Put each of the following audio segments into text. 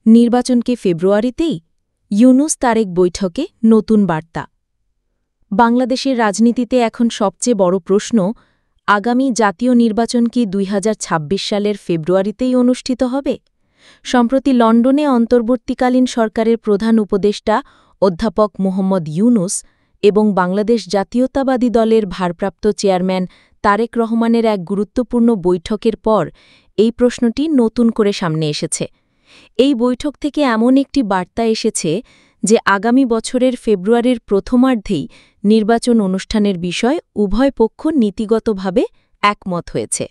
নির্বাচনকে ফেব্রুয়ারিতেই ইউনুস তারেক বৈঠকে নতুন বার্তা। বাংলাদেশের রাজনীতিতে এখন সবচেয়ে বড় প্রশ্ন, আগামী জাতীয় নির্বাচন কি ২০২৬ সালের ফেব্রুয়ারিতেই অনুষ্ঠিত হবে? সম্প্রতি লন্ডনে অন্তর্বর্তীকালীন সরকারের প্রধান উপদেষ্টা অধ্যাপক মোহাম্মদ ইউনুস এবং বাংলাদেশ জাতীয়তাবাদী দলের ভারপ্রাপ্ত চেয়ারম্যান তারেক রহমানের এক গুরুত্বপূর্ণ বৈঠকের পর এই প্রশ্নটি নতুন করে সামনে এসেছে। এই বৈঠক থেকে এমন একটি বার্তা এসেছে যে আগামী বছরের ফেব্রুয়ারির প্রথমার্ধেই নির্বাচন অনুষ্ঠানের বিষয় উভয় পক্ষ নীতিগতভাবে একমত হয়েছে।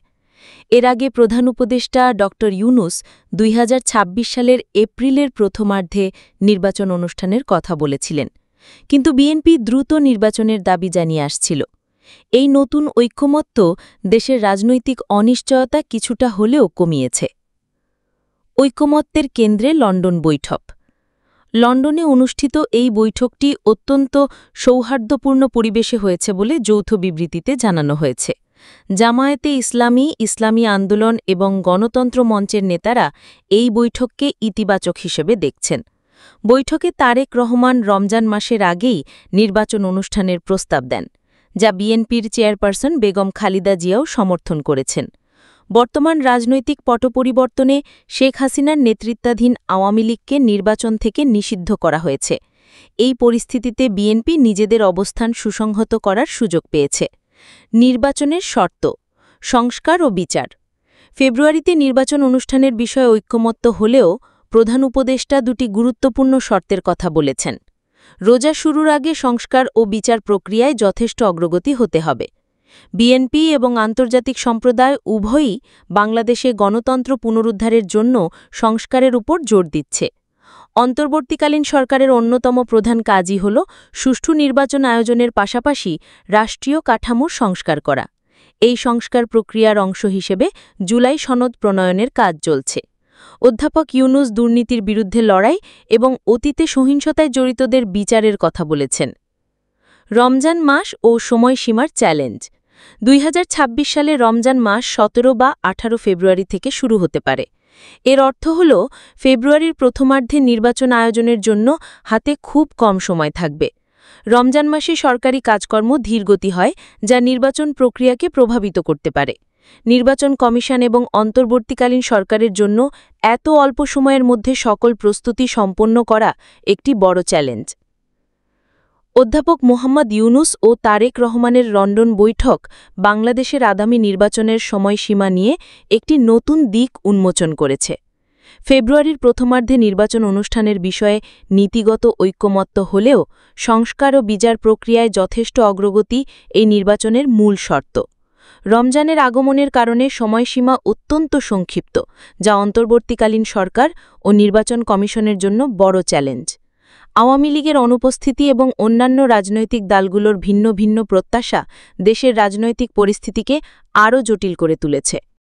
এর আগে প্রধান উপদেষ্টা ড ইউনুস ২০২৬ সালের এপ্রিলের প্রথমার্ধে নির্বাচন অনুষ্ঠানের কথা বলেছিলেন, কিন্তু বিএনপি দ্রুত নির্বাচনের দাবি জানিয়ে আসছিল। এই নতুন ঐকমত্য দেশের রাজনৈতিক অনিশ্চয়তা কিছুটা হলেও কমিয়েছে। ঐকমত্যের কেন্দ্রে লন্ডন বৈঠক। লন্ডনে অনুষ্ঠিত এই বৈঠকটি অত্যন্ত সৌহার্দ্যপূর্ণ পরিবেশে হয়েছে বলে যৌথ বিবৃতিতে জানানো হয়েছে। জামায়াতে ইসলামী, ইসলামী আন্দোলন এবং গণতন্ত্র মঞ্চের নেতারা এই বৈঠককে ইতিবাচক হিসেবে দেখছেন। বৈঠকে তারেক রহমান রমজান মাসের আগেই নির্বাচন অনুষ্ঠানের প্রস্তাব দেন, যা বিএনপির চেয়ারপারসন বেগম খালেদা জিয়াও সমর্থন করেছেন। বর্তমান রাজনৈতিক পটপরিবর্তনে শেখ হাসিনার নেতৃত্বাধীন আওয়ামী লীগকে নির্বাচন থেকে নিষিদ্ধ করা হয়েছে। এই পরিস্থিতিতে বিএনপি নিজেদের অবস্থান সুসংহত করার সুযোগ পেয়েছে। নির্বাচনের শর্ত, সংস্কার ও বিচার। ফেব্রুয়ারিতে নির্বাচন অনুষ্ঠানের বিষয়ে ঐকমত্য হলেও প্রধান উপদেষ্টা দুটি গুরুত্বপূর্ণ শর্তের কথা বলেছেন। রোজা শুরুর আগে সংস্কার ও বিচার প্রক্রিয়ায় যথেষ্ট অগ্রগতি হতে হবে। বিএনপি এবং আন্তর্জাতিক সম্প্রদায় উভয়ই বাংলাদেশে গণতন্ত্র পুনরুদ্ধারের জন্য সংস্কারের উপর জোর দিচ্ছে। অন্তর্বর্তীকালীন সরকারের অন্যতম প্রধান কাজই হল সুষ্ঠু নির্বাচন আয়োজনের পাশাপাশি রাষ্ট্রীয় কাঠামোর সংস্কার করা। এই সংস্কার প্রক্রিয়ার অংশ হিসেবে জুলাই সনদ প্রণয়নের কাজ চলছে। অধ্যাপক ইউনুস দুর্নীতির বিরুদ্ধে লড়াই এবং অতীতে সহিংসতায় জড়িতদের বিচারের কথা বলেছেন। রমজান মাস ও সময়সীমার চ্যালেঞ্জ। ২০২৬ সালে রমজান মাস ১৭ বা ১৮ ফেব্রুয়ারি থেকে শুরু হতে পারে। এর অর্থ হল ফেব্রুয়ারির প্রথমার্ধে নির্বাচন আয়োজনের জন্য হাতে খুব কম সময় থাকবে। রমজান মাসে সরকারি কাজকর্ম ধীরগতি হয়, যা নির্বাচন প্রক্রিয়াকে প্রভাবিত করতে পারে। নির্বাচন কমিশন এবং অন্তর্বর্তীকালীন সরকারের জন্য এত অল্প সময়ের মধ্যে সকল প্রস্তুতি সম্পন্ন করা একটি বড় চ্যালেঞ্জ। অধ্যাপক মোহাম্মদ ইউনুস ও তারেক রহমানের লন্ডন বৈঠক বাংলাদেশের আগামী নির্বাচনের সময়সীমা নিয়ে একটি নতুন দিক উন্মোচন করেছে। ফেব্রুয়ারির প্রথমার্ধে নির্বাচন অনুষ্ঠানের বিষয়ে নীতিগত ঐকমত্য হলেও সংস্কার ও বিচার প্রক্রিয়ায় যথেষ্ট অগ্রগতি এই নির্বাচনের মূল শর্ত। রমজানের আগমনের কারণে সময়সীমা অত্যন্ত সংক্ষিপ্ত, যা অন্তর্বর্তীকালীন সরকার ও নির্বাচন কমিশনের জন্য বড় চ্যালেঞ্জ। আওয়ামী লীগের অনুপস্থিতি এবং অন্যান্য রাজনৈতিক দলগুলোর ভিন্ন ভিন্ন প্রত্যাশা দেশের রাজনৈতিক পরিস্থিতিকে আরও জটিল করে তুলেছে।